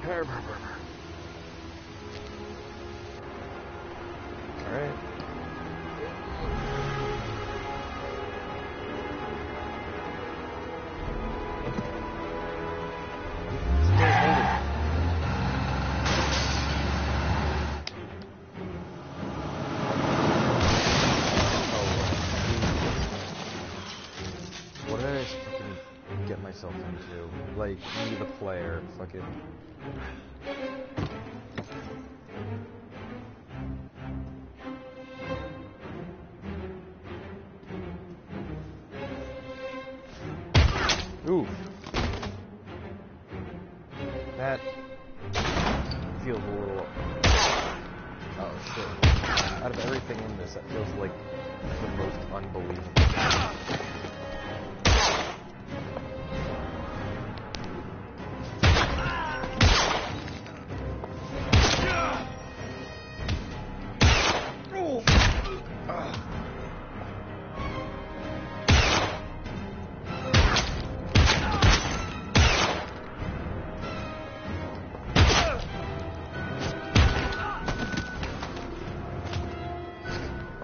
Alright. What did I fucking get myself into? Like, me the player, fucking... Ooh. That feels a little... Oh, shit. Out of everything in this, that feels like the most unbelievable.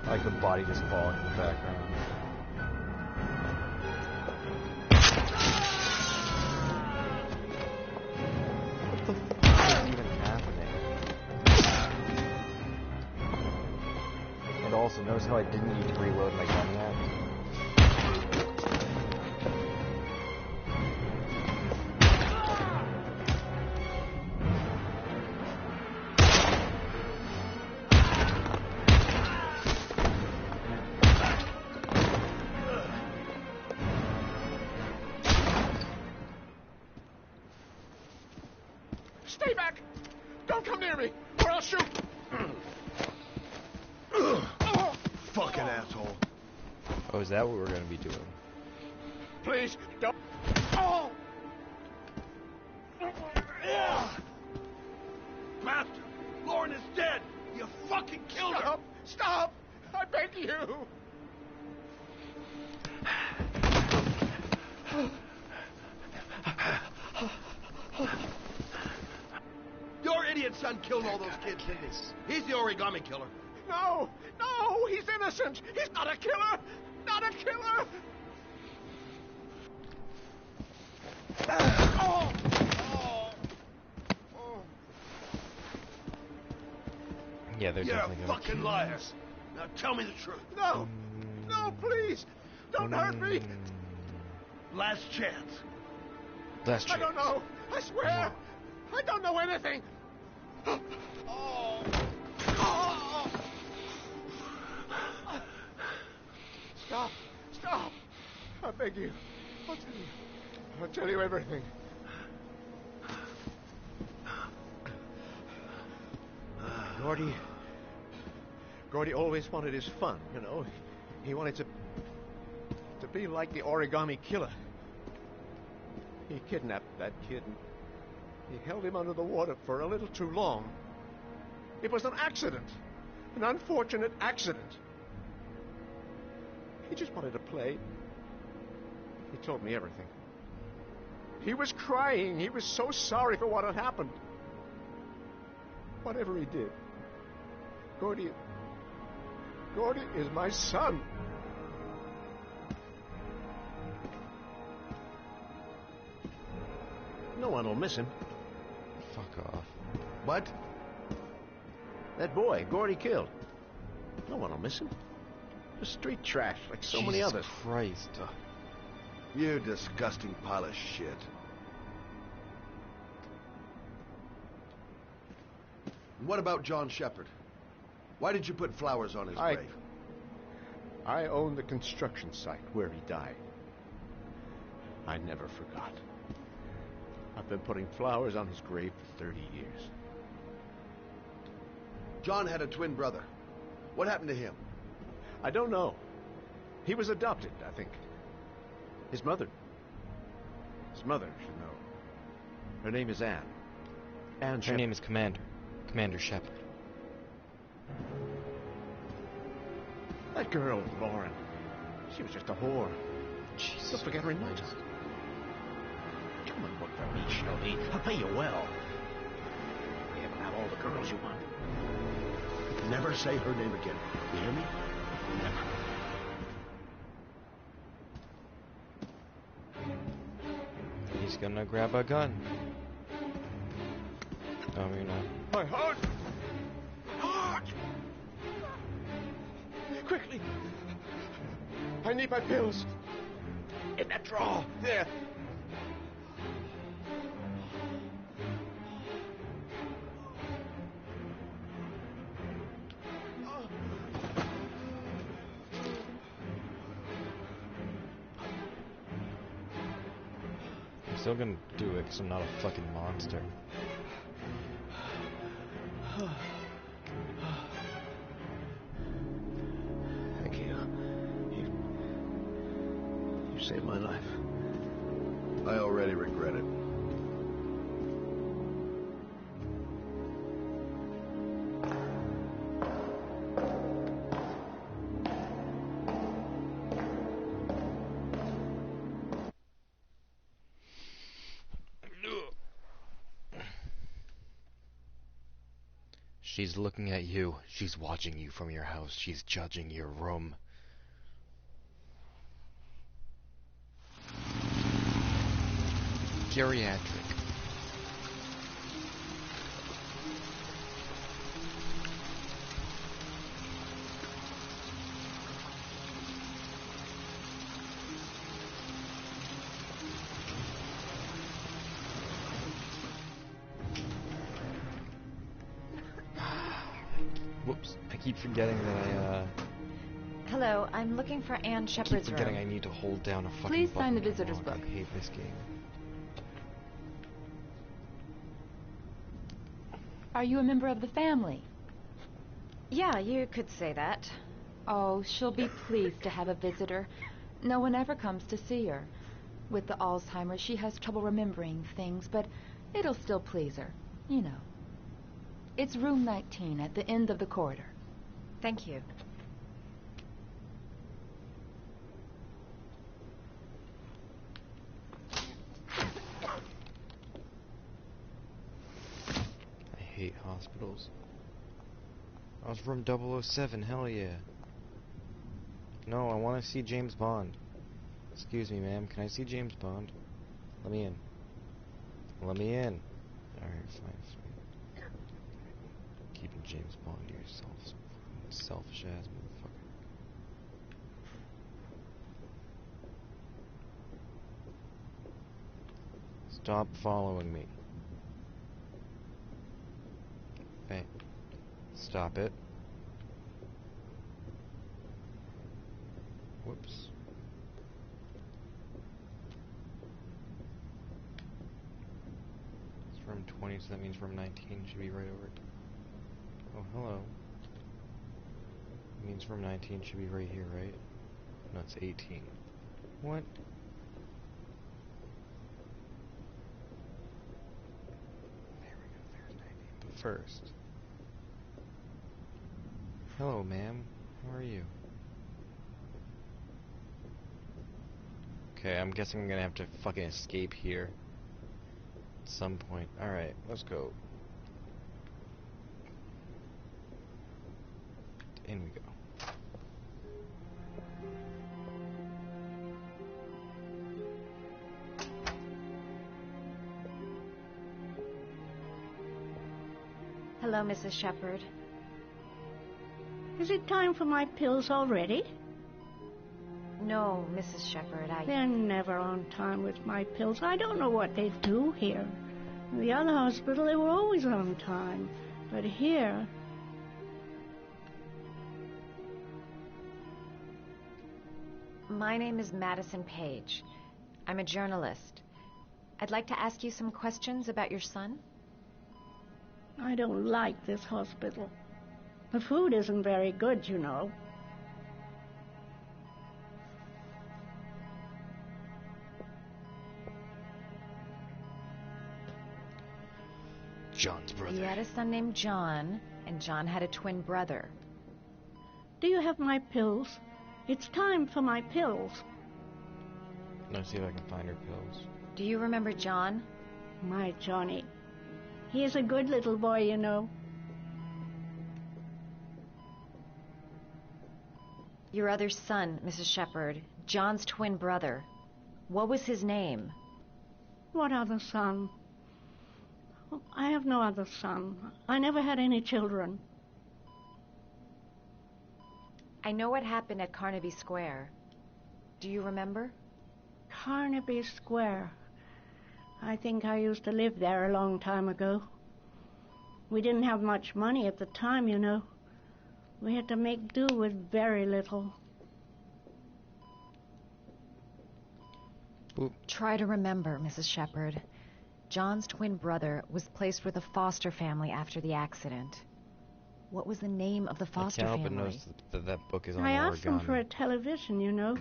Like the body just falling in the background. What the fuck is even happening? And also, notice how I didn't need to reload my gun yet? Stay back! Don't come near me, or I'll shoot! Fucking asshole. Oh, is that what we're gonna be doing? Please, don't... Oh! Master, Lauren is dead! You fucking killed her! Stop! Stop! I beg you! Your idiot son killed all those kids, didn't he? He's the origami killer. No! No! He's innocent! He's not a killer! Not a killer! Oh! Oh! Oh! Yeah, they're You're definitely a gonna fucking kill liar. us. Now tell me the truth. No! No, please! Don't hurt me! Last chance. Last I chance. don't know! I swear! I don't know anything! Oh! Oh! Stop! Stop! I beg you. I'll tell you everything. Gordy always wanted his fun, you know. He wanted to be like the origami killer. He kidnapped that kid and he held him under the water for a little too long. It was an accident. An unfortunate accident. He just wanted to play. He told me everything. He was crying. He was so sorry for what had happened. Whatever he did, Gordy is my son. No one will miss him. Fuck off. What? That boy, Gordy killed. No one will miss him. Just street trash like so many Jesus others. Christ. You disgusting pile of shit. And what about John Shepard? Why did you put flowers on his grave? I own the construction site where he died. I never forgot. I've been putting flowers on his grave for 30 years. John had a twin brother. What happened to him? I don't know. He was adopted, I think. His mother should know. Her name is Anne. Anne Her Shepard. name is Commander Shepard. That girl, Lauren. She was just a whore. Jesus. Don't forget her in no time. Come and work for me, Shelby. I'll pay you well. Have all the girls you want. Never say her name again. You hear me? Never. He's gonna grab a gun. Oh, you know. My heart! Heart! Quickly! I need my pills. In that drawer. There. I'm still gonna do it because I'm not a fucking monster. Thank you. You saved my life. I already regret it. She's looking at you. She's watching you from your house. She's judging your room. Geriatric. Whoops, I keep forgetting that Hello, I'm looking for Anne I keep Shepard's forgetting I room. need to hold down a fucking Please sign the button visitor's to unlock. book. I hate this game. Are you a member of the family? Yeah, you could say that. Oh, she'll be pleased to have a visitor. No one ever comes to see her. With the Alzheimer's, she has trouble remembering things, but it'll still please her. You know. It's room 19 at the end of the corridor. Thank you. I hate hospitals. I was from 007, hell yeah. No, I want to see James Bond. Excuse me, ma'am, can I see James Bond? Let me in. Let me in. Alright, fine. Keeping James Bond to yourself, selfish ass motherfucker. Stop following me. Hey, stop it. Whoops. It's room 20, so that means room 19 should be right over it. Oh, hello. It means room 19 should be right here, right? No, it's 18. What? There we go, there's 19. But first... Hello, ma'am. How are you? Okay, I'm guessing I'm gonna have to fucking escape here. At some point. Alright, let's go. In we go. Hello, Mrs. Shepard. Is it time for my pills already? No, Mrs. Shepard, They're never on time with my pills. I don't know what they do here. In the other hospital, they were always on time. But here... My name is Madison Page. I'm a journalist. I'd like to ask you some questions about your son. I don't like this hospital. The food isn't very good, you know. John's brother. You had a son named John, and John had a twin brother. Do you have my pills? It's time for my pills. Let's see if I can find her pills. Do you remember John? My Johnny. He is a good little boy, you know. Your other son, Mrs. Shepherd, John's twin brother. What was his name? What other son? I have no other son. I never had any children. I know what happened at Carnaby Square. Do you remember? Carnaby Square. I think I used to live there a long time ago. We didn't have much money at the time, you know. We had to make do with very little. Boop. Try to remember, Mrs. Shepherd. John's twin brother was placed with a foster family after the accident. What was the name of the foster I can't help but family? notice that book is on I asked them origami. for a television, you know.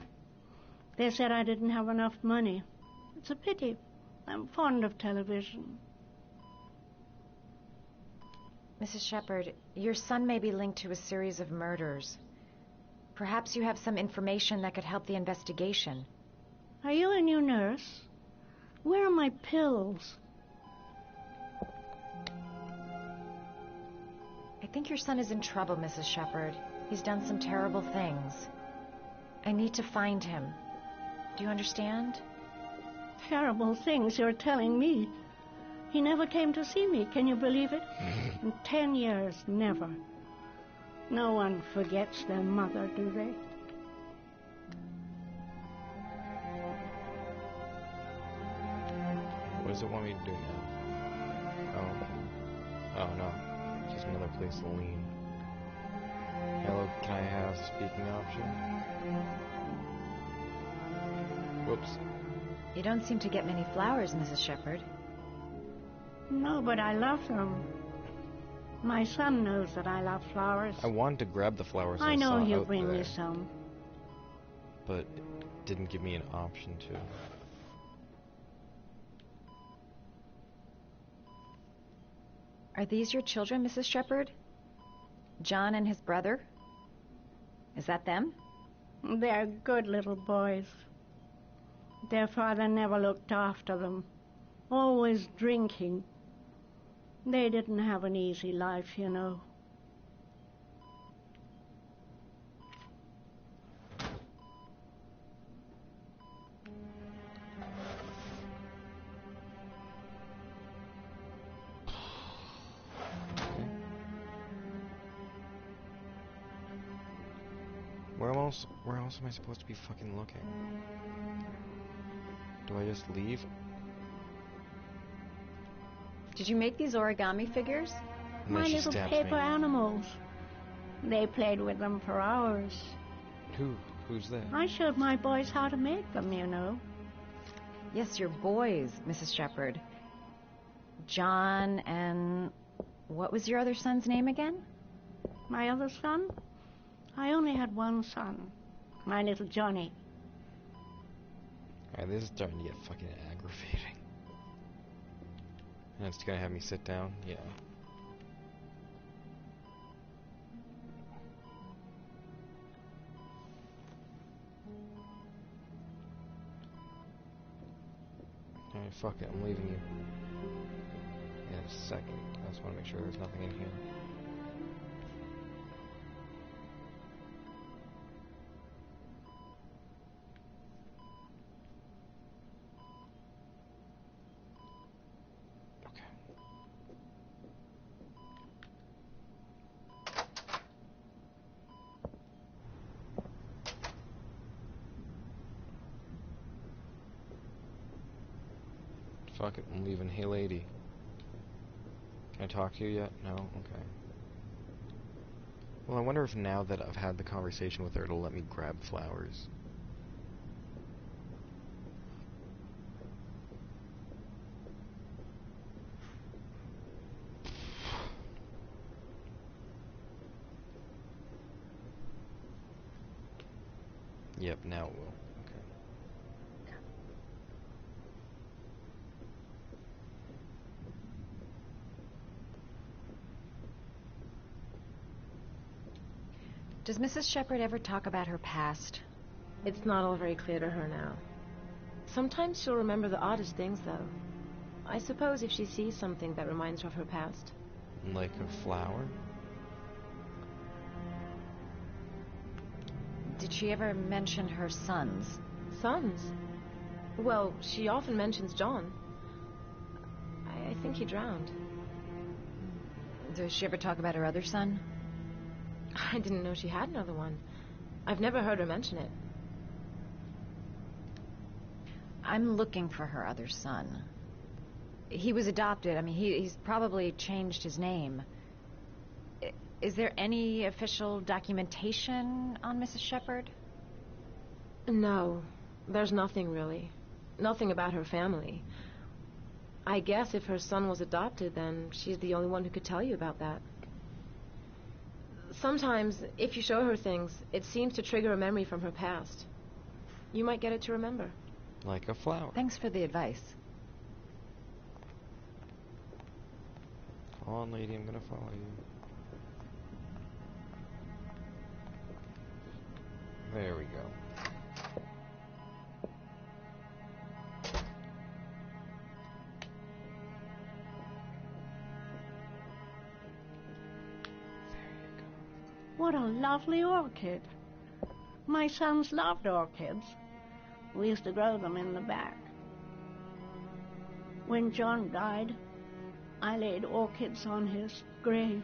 They said I didn't have enough money. It's a pity. I'm fond of television. Mrs. Shepherd, your son may be linked to a series of murders. Perhaps you have some information that could help the investigation. Are you a new nurse? Where are my pills? I think your son is in trouble, Mrs. Shepherd. He's done some terrible things. I need to find him. Do you understand? Terrible things you're telling me. He never came to see me. Can you believe it? In 10 years, never. No one forgets their mother, do they? What does it want me to do now? Oh. Oh, no. Just another place to lean. Hello, can I have a speaking option? Whoops. You don't seem to get many flowers, Mrs. Shepherd. No, but I love them. My son knows that I love flowers. I wanted to grab the flowers I know saw he'll out bring there, me some. but it didn't give me an option to. Are these your children, Mrs. Shepherd? John and his brother? Is that them? They're good little boys. Their father never looked after them. Always drinking. They didn't have an easy life, you know. Where else am I supposed to be fucking looking? Do I just leave? Did you make these origami figures? And then My she little stabs paper me. animals. They played with them for hours. Who's that? I showed my boys how to make them, you know. Yes, your boys, Mrs. Shepherd. John and... what was your other son's name again? My other son? I only had one son. My little Johnny. Alright, this is starting to get fucking aggravating. And it's gonna have me sit down? Yeah. Alright, fuck it, I'm leaving you. In a second. I just wanna make sure there's nothing in here. Fuck it, I'm leaving. Hey lady. Can I talk to you yet? No? Okay. Well, I wonder if now that I've had the conversation with her, it'll let me grab flowers. Yep, now it will. Okay. Does Mrs. Shepherd ever talk about her past? It's not all very clear to her now. Sometimes she'll remember the oddest things, though. I suppose if she sees something that reminds her of her past. Like a flower? Did she ever mention her sons? Sons? Well, she often mentions John. I think he drowned. Does she ever talk about her other son? I didn't know she had another one. I've never heard her mention it. I'm looking for her other son. He was adopted. I mean, he's probably changed his name. Is there any official documentation on Mrs. Shepherd? No, there's nothing really. Nothing about her family. I guess if her son was adopted, then she's the only one who could tell you about that. Sometimes, if you show her things, it seems to trigger a memory from her past. You might get it to remember. Like a flower. Thanks for the advice. Come on, lady, I'm gonna follow you. There we go. What a lovely orchid. My sons loved orchids. We used to grow them in the back. When John died, I laid orchids on his grave.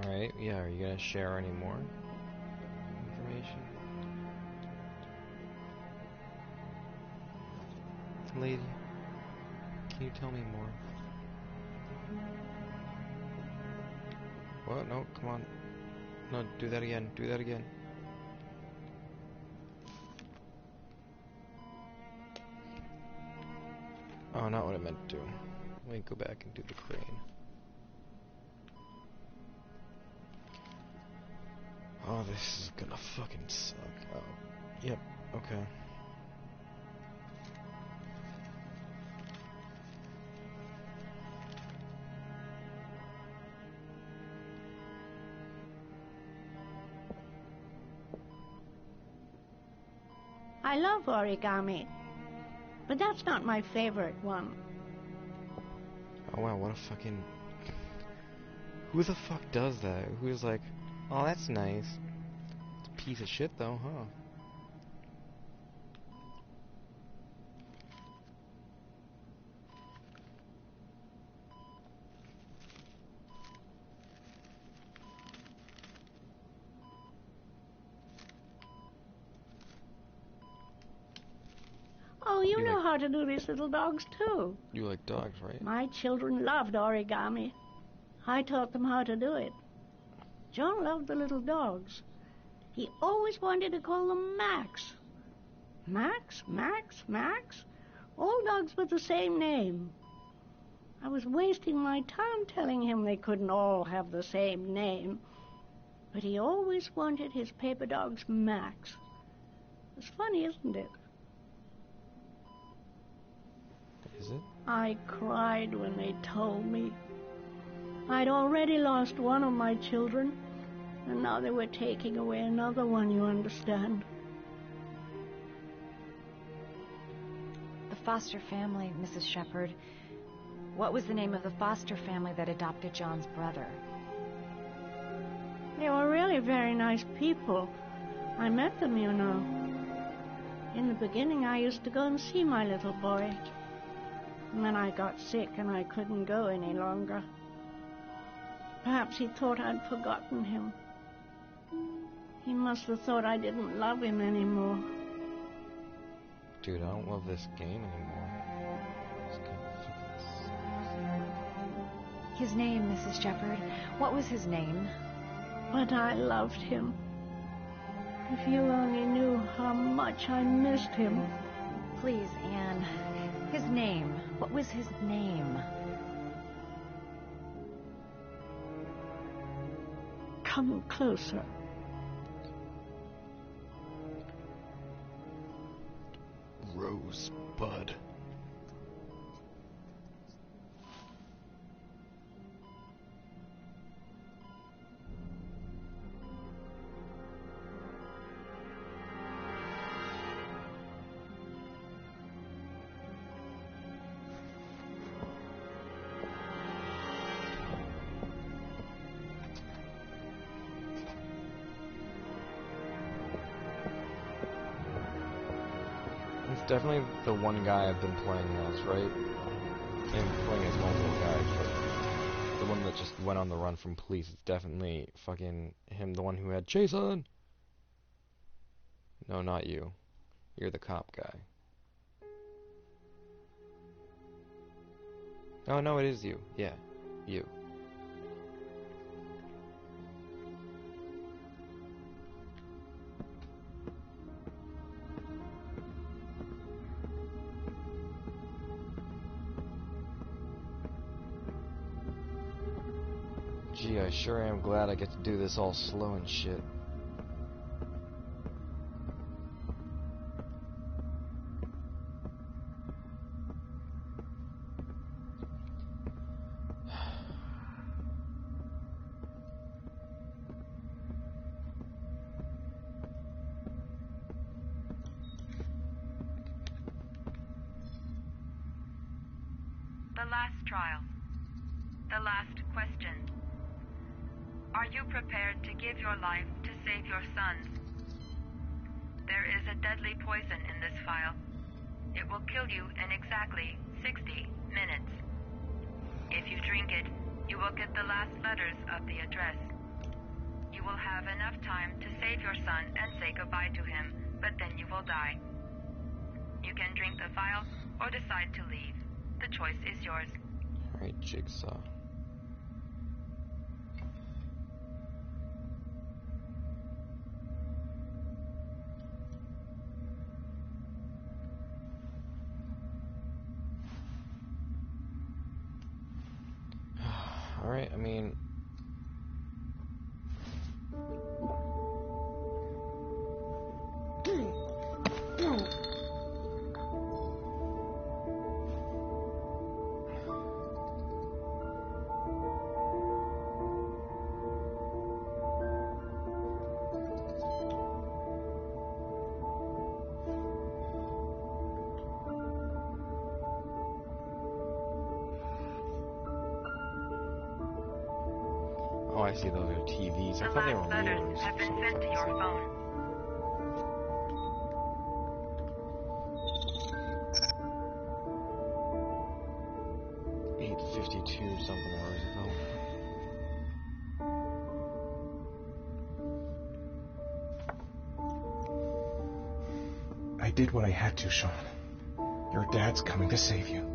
Alright, yeah, are you gonna share any more information? Lady, can you tell me more? What? No, come on. No, do that again. Do that again. Oh, not what I meant to do. Let me go back and do the crane. Oh, this is gonna fucking suck. Oh, yep, okay. I love origami, but that's not my favorite one. Oh wow, what a fucking... Who the fuck does that? Who's like, oh, that's nice. It's a piece of shit though, huh? Oh, you You know like- how to do these little dogs, too. You like dogs, right? My children loved origami. I taught them how to do it. John loved the little dogs. He always wanted to call them Max. Max, Max, Max? All dogs with the same name. I was wasting my time telling him they couldn't all have the same name. But he always wanted his paper dogs Max. It's funny, isn't it? Is it? I cried when they told me. I'd already lost one of my children, and now they were taking away another one, you understand. The foster family, Mrs. Shepherd. What was the name of the foster family that adopted John's brother? They were really very nice people. I met them, you know. In the beginning, I used to go and see my little boy. And then I got sick and I couldn't go any longer. Perhaps he thought I'd forgotten him. He must have thought I didn't love him anymore. Dude, I don't love this game anymore. This game fucking sucks. His name, Mrs. Shepherd. What was his name? But I loved him. If you only knew how much I missed him. Please, Anne. His name. What was his name? Come closer. Rosebud. definitely the one guy I've been playing as, right? I'm playing as multiple guys, but the one that just went on the run from police, it's definitely fucking him, the one who had Jason! No, not you. You're the cop guy. Oh, no, it is you. Yeah, you. Gee, I sure am glad I get to do this all slow and shit. The last trial. The last question. Are you prepared to give your life to save your sons? There is a deadly poison in this vial. It will kill you in exactly 60 minutes. If you drink it, you will get the last letters of the address. You will have enough time to save your son and say goodbye to him, but then you will die. You can drink the vial or decide to leave. The choice is yours. Alright, Jigsaw. Alright, I mean... Oh, I see, those are TVs. I The thought they last were letters mirrors. have been sent to your phone. $8.52 something hours ago. I did what I had to, Sean. Your dad's coming to save you.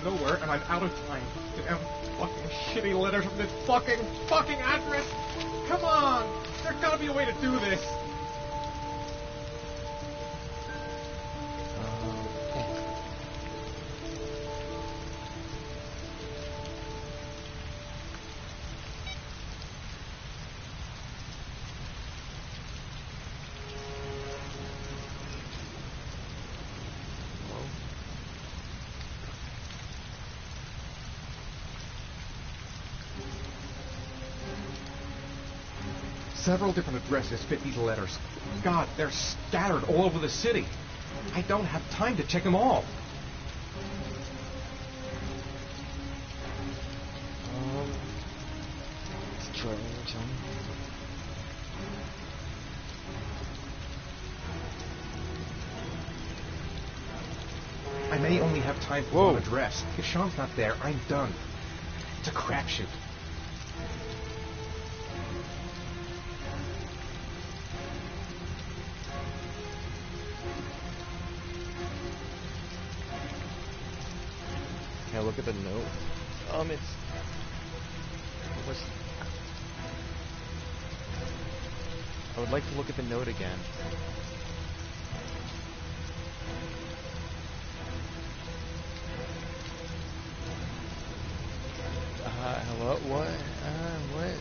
Nowhere, and I'm out of time. Damn fucking shitty letters from this fucking address. Come on! There's gotta be a way to do this. Several different addresses fit these letters. God, they're scattered all over the city. I don't have time to check them all. Let's try one more time. I may only have time for one address. If Sean's not there, I'm done. It's a crapshoot. Can I look at the note? It's... I would like to look at the note again. Hello? What? What?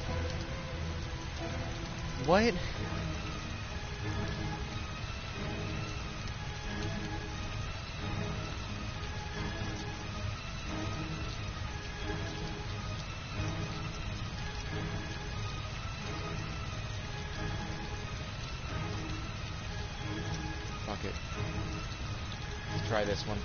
What? Fuck it. Let's try this one.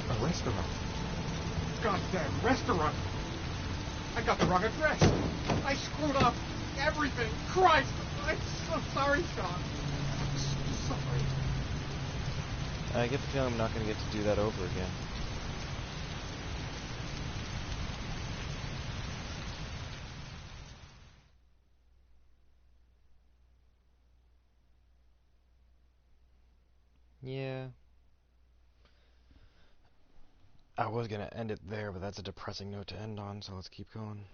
A restaurant. Goddamn restaurant. I got the wrong address. I screwed up everything. Christ, I'm so sorry, Sean. I'm so sorry. I get the feeling I'm not going to get to do that over again. Yeah. I was going to end it there, but that's a depressing note to end on, so let's keep going.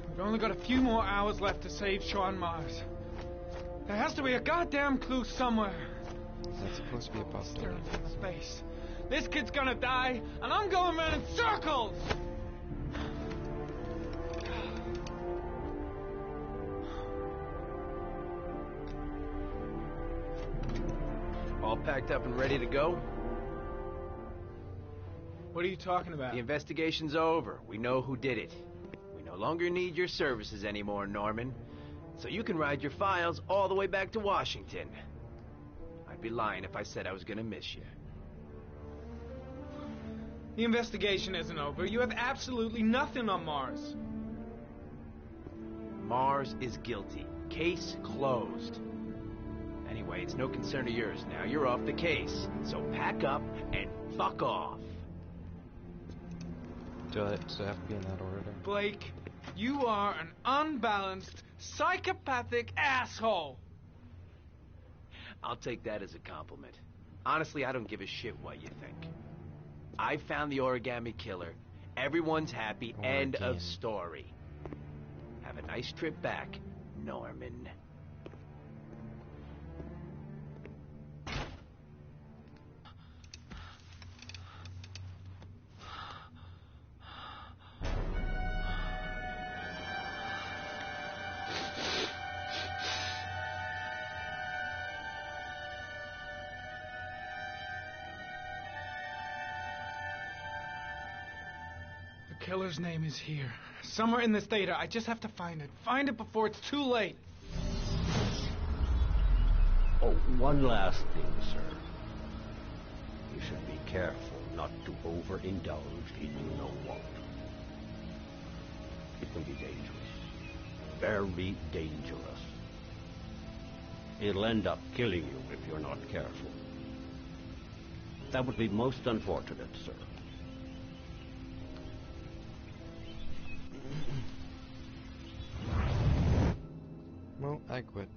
We've only got a few more hours left to save Sean Mars. There has to be a goddamn clue somewhere. Is that supposed to be a bus? Staring into the face. This kid's gonna die, and I'm going around in circles! All packed up and ready to go? What are you talking about? The investigation's over. We know who did it. We no longer need your services anymore, Norman. So you can ride your files all the way back to Washington. I'd be lying if I said I was gonna miss you. The investigation isn't over. You have absolutely nothing on Mars. Mars is guilty. Case closed. Anyway, it's no concern of yours now. You're off the case. So pack up and fuck off. Does it have to be in that order? Blake, you are an unbalanced, psychopathic asshole. I'll take that as a compliment. Honestly, I don't give a shit what you think. I found the origami killer. Everyone's happy. End of story. Have a nice trip back, Norman. The killer's name is here. Somewhere in this data. I just have to find it. Find it before it's too late. Oh, one last thing, sir. You should be careful not to overindulge in you know what. It can be dangerous. Very dangerous. It'll end up killing you if you're not careful. That would be most unfortunate, sir. Well, I quit.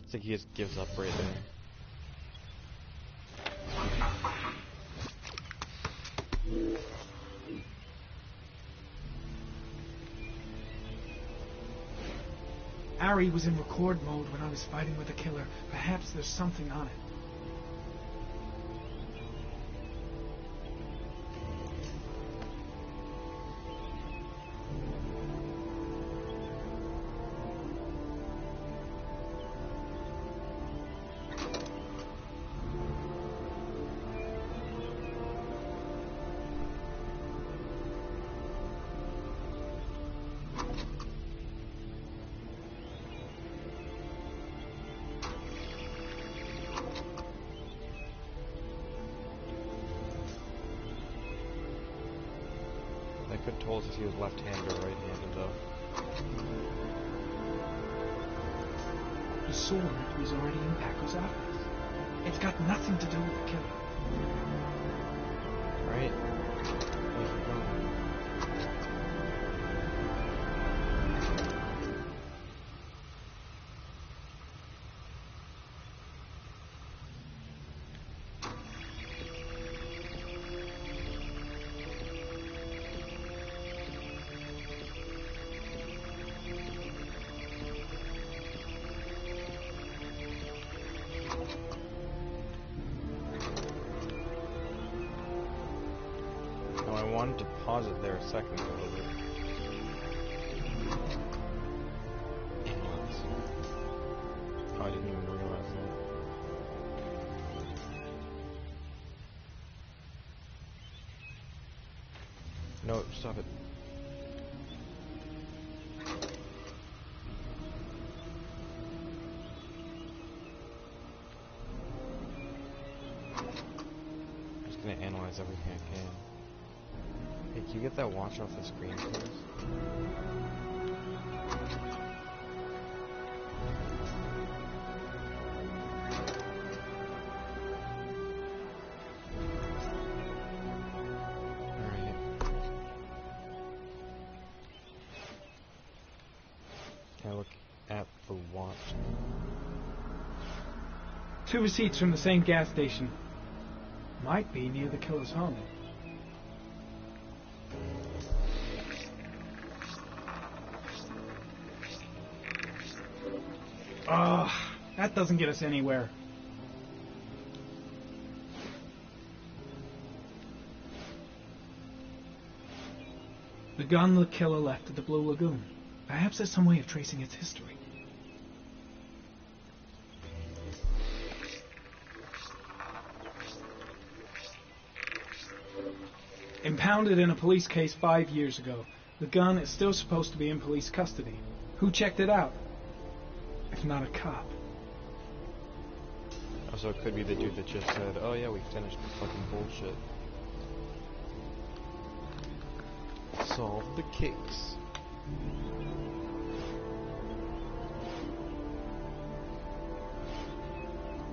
It's like he just gives up right there. Ari was in record mode when I was fighting with the killer. Perhaps there's something on it. I couldn't tell if he was left-handed or right-handed, though. The sword was already in Paco's office. It's got nothing to do with the killer. Right. We can go. wanted to pause it there a second ago, but... Ambulance. Oh, I didn't even realize that. No, stop it. I'm gonna analyze everything I can. Hey, can you get that watch off the screen, please? Alright. Can I look at the watch? 2 receipts from the same gas station. Might be near the killer's home. Ugh, that doesn't get us anywhere. The gun the killer left at the Blue Lagoon. Perhaps there's some way of tracing its history. Impounded in a police case 5 years ago, the gun is still supposed to be in police custody. Who checked it out? If not a cop. Also, it could be the dude that just said, oh yeah, we finished the fucking bullshit. Solve the case.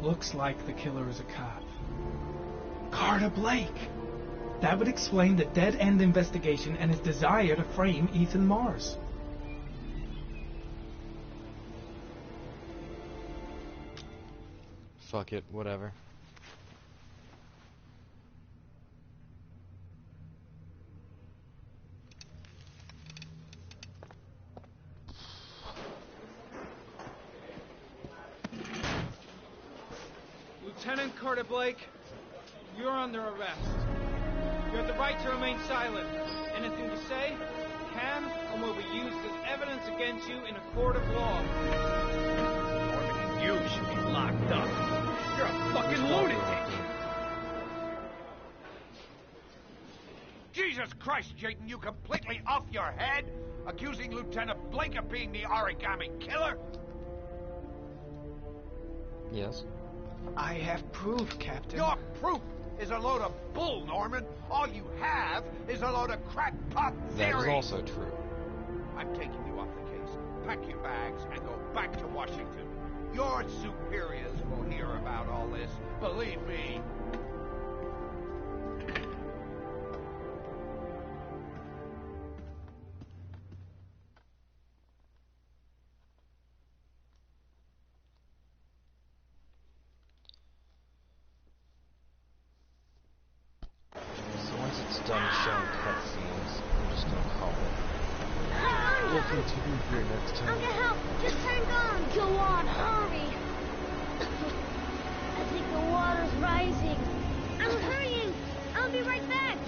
Looks like the killer is a cop. Carter Blake! That would explain the dead-end investigation and his desire to frame Ethan Mars. Fuck it, whatever. Lieutenant Carter Blake, you're under arrest. You have the right to remain silent. Anything you say can and will be used as evidence against you in a court of law. Norman, you should be locked up. You're a fucking lunatic. Jesus Christ, Jayden, you completely off your head? Accusing Lieutenant Blake of being the origami killer? Yes. I have proof, Captain. Your proof is a load of bull, Norman. All you have is a load of crackpot theory. That is also true. I'm taking you off the case. Pack your bags and go back to Washington. Your superiors will hear about all this. Believe me. Done showing cutscenes. I'm just gonna call it. We'll continue here next time. I'm gonna help. Just turn on. Go on, hurry. I think the water's rising. I'm hurrying. I'll be right back.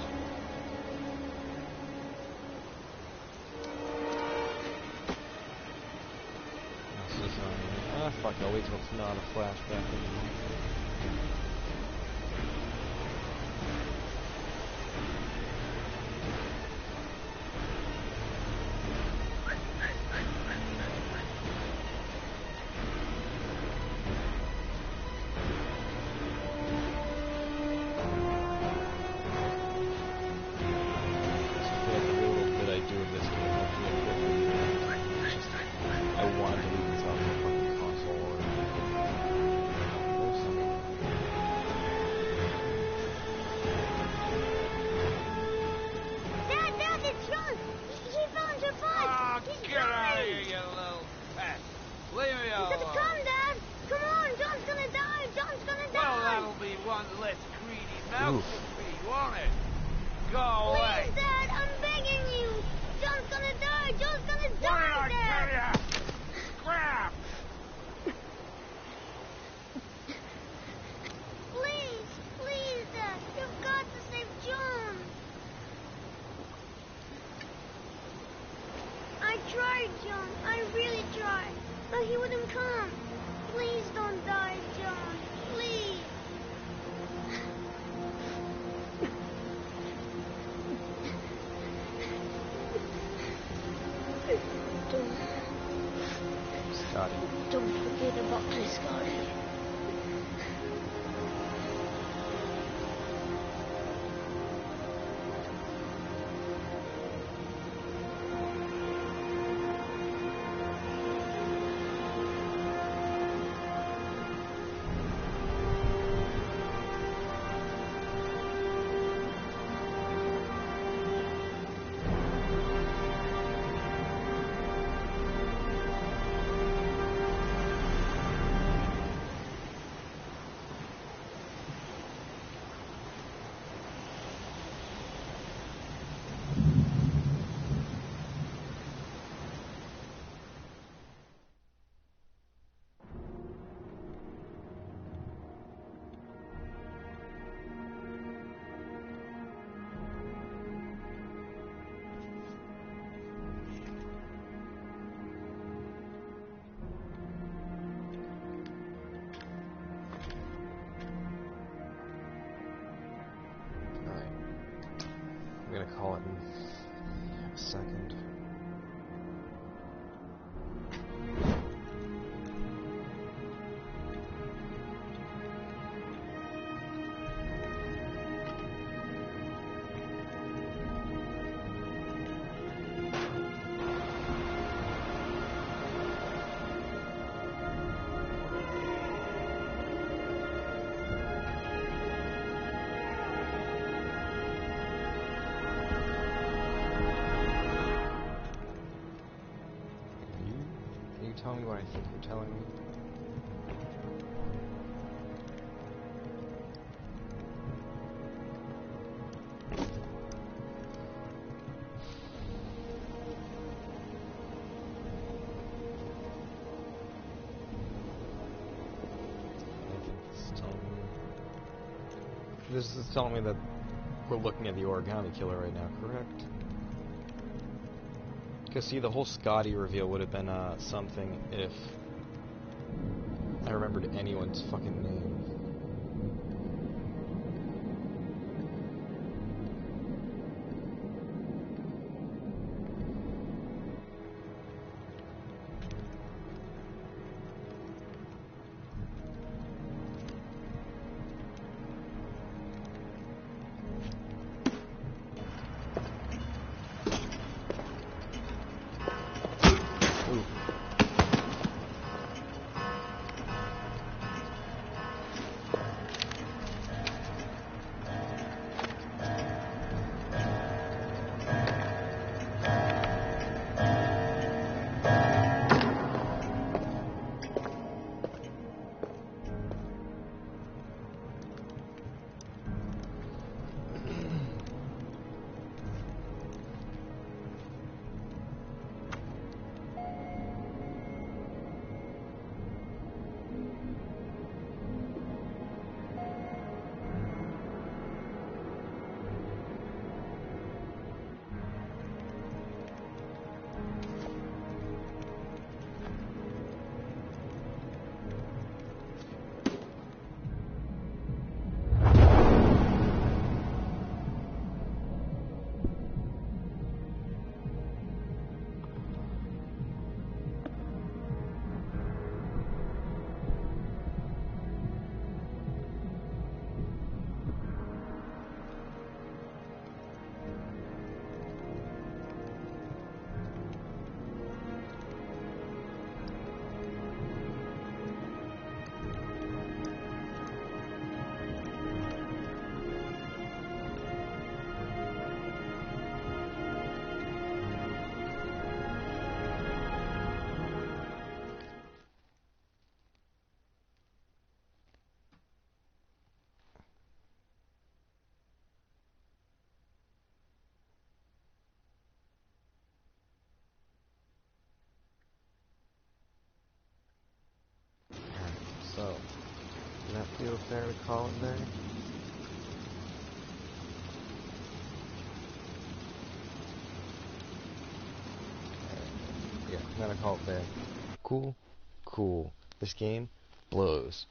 Ah, fuck, I'll wait till it's not a flashback. tried, John. I really tried. But he wouldn't come. Please don't die, John. Please. Scotty. Don't forget about me, Scotty. I'm gonna call it in a second. Tell me what I think you're telling me. This is telling me that we're looking at the origami killer right now, correct? Because see, the whole Scotty reveal would have been something if I remembered anyone's fucking name. So, does that feel fair to call it there? Yeah. I'm gonna call it there. Cool? Cool. This game blows.